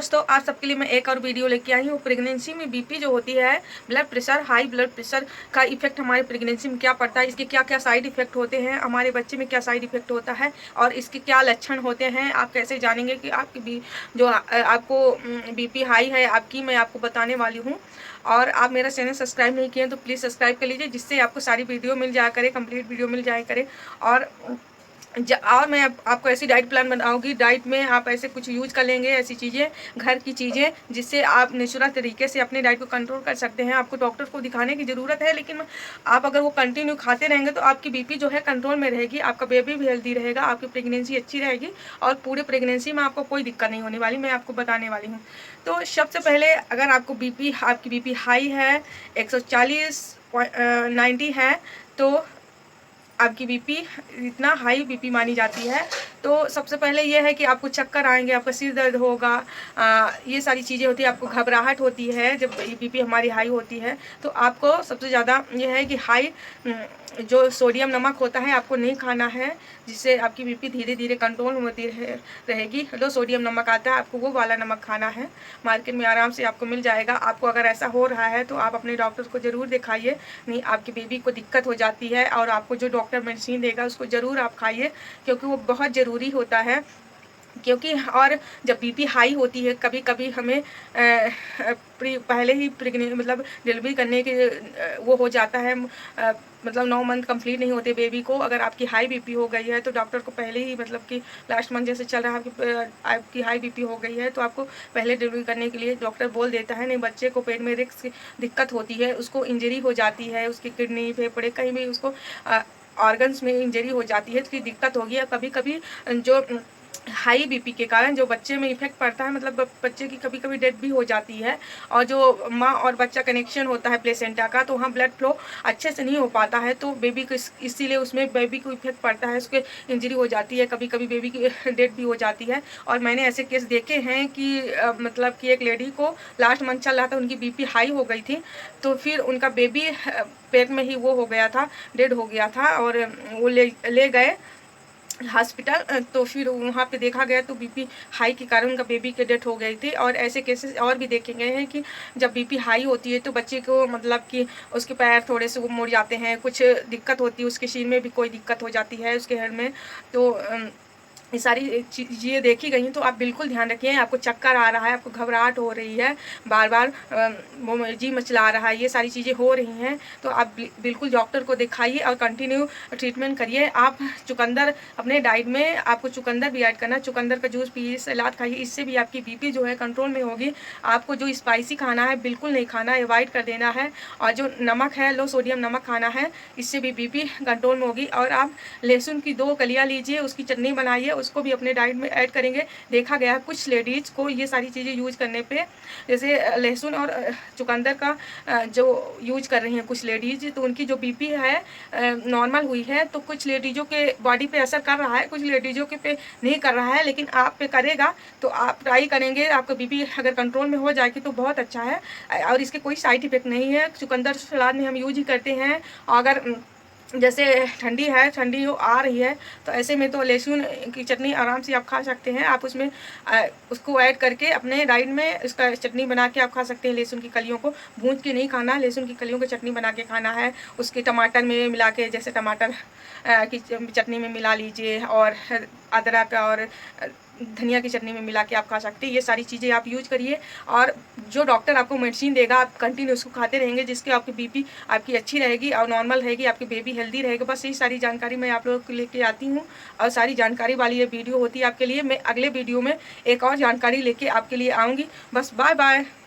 दोस्तों, आज सबके लिए मैं एक और वीडियो लेके आई हूँ। प्रेगनेंसी में बीपी जो होती है, blood pressure, high blood pressure का इफेक्ट हमारे प्रेगनेंसी में क्या पड़ता है, इसके क्या क्या साइड इफेक्ट होते हैं, हमारे बच्चे में क्या साइड इफेक्ट होता है और इसके क्या लक्षण होते हैं। आप कैसे जानेंगे कि आपकी जो आपको बीपी हाई है आपकी, मैं आपको बताने वाली हूँ। और आप मेरा चैनल सब्सक्राइब नहीं किए तो प्लीज़ सब्सक्राइब कर लीजिए, जिससे आपको सारी वीडियो मिल जाया करे, कंप्लीट वीडियो मिल जाया करे। और मैं आपको ऐसी डाइट प्लान बनाऊंगी, डाइट में आप ऐसे कुछ यूज कर लेंगे, ऐसी चीज़ें, घर की चीज़ें, जिससे आप नेचुरल तरीके से अपने डाइट को कंट्रोल कर सकते हैं। आपको डॉक्टर को दिखाने की ज़रूरत है, लेकिन आप अगर वो कंटिन्यू खाते रहेंगे तो आपकी बीपी जो है कंट्रोल में रहेगी, आपका बेबी भी हेल्दी रहेगा, आपकी प्रेगनेंसी अच्छी रहेगी और पूरे प्रेगनेंसी में आपको कोई दिक्कत नहीं होने वाली, मैं आपको बताने वाली हूँ। तो सबसे पहले, अगर आपकी बीपी हाई है, 140 90 है, तो आपकी बीपी इतना हाई बीपी मानी जाती है। तो सबसे पहले ये है कि आपको चक्कर आएंगे, आपका सिर दर्द होगा, ये सारी चीज़ें होती है, आपको घबराहट होती है जब बीपी हमारी हाई होती है। तो आपको सबसे ज़्यादा ये है कि हाई जो सोडियम नमक होता है आपको नहीं खाना है, जिससे आपकी बीपी धीरे धीरे कंट्रोल होती रहेगी। लो सोडियम नमक आता है, आपको वो वाला नमक खाना है, मार्केट में आराम से आपको मिल जाएगा। आपको अगर ऐसा हो रहा है तो आप अपने डॉक्टर को ज़रूर दिखाइए, नहीं आपकी बेबी को दिक्कत हो जाती है, और आपको जो डॉक्टर मेडिसिन देगा उसको ज़रूर आप खाइए, क्योंकि वो बहुत ज़रूरी होता है। क्योंकि और जब बीपी हाई होती है, कभी कभी हमें पहले ही मतलब डिलीवरी करने के वो हो जाता है, मतलब 9 मंथ कंप्लीट नहीं होते बेबी को। अगर आपकी हाई बीपी हो गई है तो डॉक्टर को पहले ही, मतलब कि लास्ट मंथ जैसे चल रहा है आपकी हाई बीपी हो गई है, तो आपको पहले डिलीवरी करने के लिए डॉक्टर बोल देता है। नहीं, बच्चे को पेट में रिस्क दिक्कत होती है, उसको इंजरी हो जाती है, उसकी किडनी फेफड़े कहीं भी उसको ऑर्गन्स में इंजरी हो जाती है, तो दिक्कत होगी। और कभी कभी जो हाई बीपी के कारण जो बच्चे में इफेक्ट पड़ता है, मतलब बच्चे की कभी कभी डेथ भी हो जाती है। और जो माँ और बच्चा कनेक्शन होता है प्लेसेंटा का, तो वहाँ ब्लड फ्लो अच्छे से नहीं हो पाता है, तो बेबी को इसीलिए उसमें बेबी को इफेक्ट पड़ता है, उसके इंजरी हो जाती है, कभी कभी बेबी की डेथ भी हो जाती है। और मैंने ऐसे केस देखे हैं कि मतलब कि एक लेडी को लास्ट मंथ चल रहा था, उनकी बीपी हाई हो गई थी, तो फिर उनका बेबी पेट में ही वो हो गया था, डेड हो गया था, और वो ले गए हॉस्पिटल। तो फिर वहाँ पे देखा गया तो बीपी हाई के कारण उनका बेबी की डेथ हो गई थी। और ऐसे केसेस और भी देखे गए हैं कि जब बीपी हाई होती है तो बच्चे को, मतलब कि उसके पैर थोड़े से वो मुड़ जाते हैं, कुछ दिक्कत होती है, उसके सिर में भी कोई दिक्कत हो जाती है, उसके हेड में। तो ये सारी चीज़ें देखी गई हैं। तो आप बिल्कुल ध्यान रखिए, आपको चक्कर आ रहा है, आपको घबराहट हो रही है, बार बार वो जी मचला रहा है, ये सारी चीज़ें हो रही हैं, तो आप बिल्कुल डॉक्टर को दिखाइए और कंटिन्यू ट्रीटमेंट करिए। आप चुकंदर अपने डाइट में, आपको चुकंदर भी ऐड करना है, चुकंदर का जूस पीजिए, सलाद खाइए, इससे भी आपकी बीपी जो है कंट्रोल में होगी। आपको जो स्पाइसी खाना है बिल्कुल नहीं खाना है, अवॉइड कर देना है। और जो नमक है, लो सोडियम नमक खाना है, इससे भी बीपी कंट्रोल में होगी। और आप लहसुन की 2 कलियाँ लीजिए, उसकी चटनी बनाइए, उसको भी अपने डाइट में ऐड करेंगे। देखा गया कुछ लेडीज़ को ये सारी चीज़ें यूज करने पे, जैसे लहसुन और चुकंदर का जो यूज कर रही हैं कुछ लेडीज़, तो उनकी जो बीपी है नॉर्मल हुई है। तो कुछ लेडीज़ों के बॉडी पे असर कर रहा है, कुछ लेडीज़ों के पे नहीं कर रहा है, लेकिन आप पे करेगा। तो आप ट्राई करेंगे, आपका बीपी अगर कंट्रोल में हो जाएगी तो बहुत अच्छा है, और इसके कोई साइड इफेक्ट नहीं है। चुकंदर सलाद में हम यूज ही करते हैं। अगर जैसे ठंडी है, ठंडी आ रही है, तो ऐसे में तो लहसुन की चटनी आराम से आप खा सकते हैं। आप उसमें उसको ऐड करके अपने डाइट में उसका चटनी बना के आप खा सकते हैं। लहसुन की कलियों को भूंज के नहीं खाना, लहसुन की कलियों की चटनी बना के खाना है। उसके टमाटर में मिला के, जैसे टमाटर की चटनी में मिला लीजिए, और अदरक और धनिया की चटनी में मिला के आप खा सकते हैं। ये सारी चीज़ें आप यूज करिए, और जो डॉक्टर आपको मेडिसिन देगा आप कंटिन्यू उसको खाते रहेंगे, जिसके आपकी बीपी आपकी अच्छी रहेगी और नॉर्मल रहेगी, आपकी बेबी हेल्दी रहेगा। बस यही सारी जानकारी मैं आप लोगों को लेके आती हूँ, और सारी जानकारी वाली ये वीडियो होती है आपके लिए। मैं अगले वीडियो में एक और जानकारी लेके आपके लिए आऊँगी। बस बाय बाय।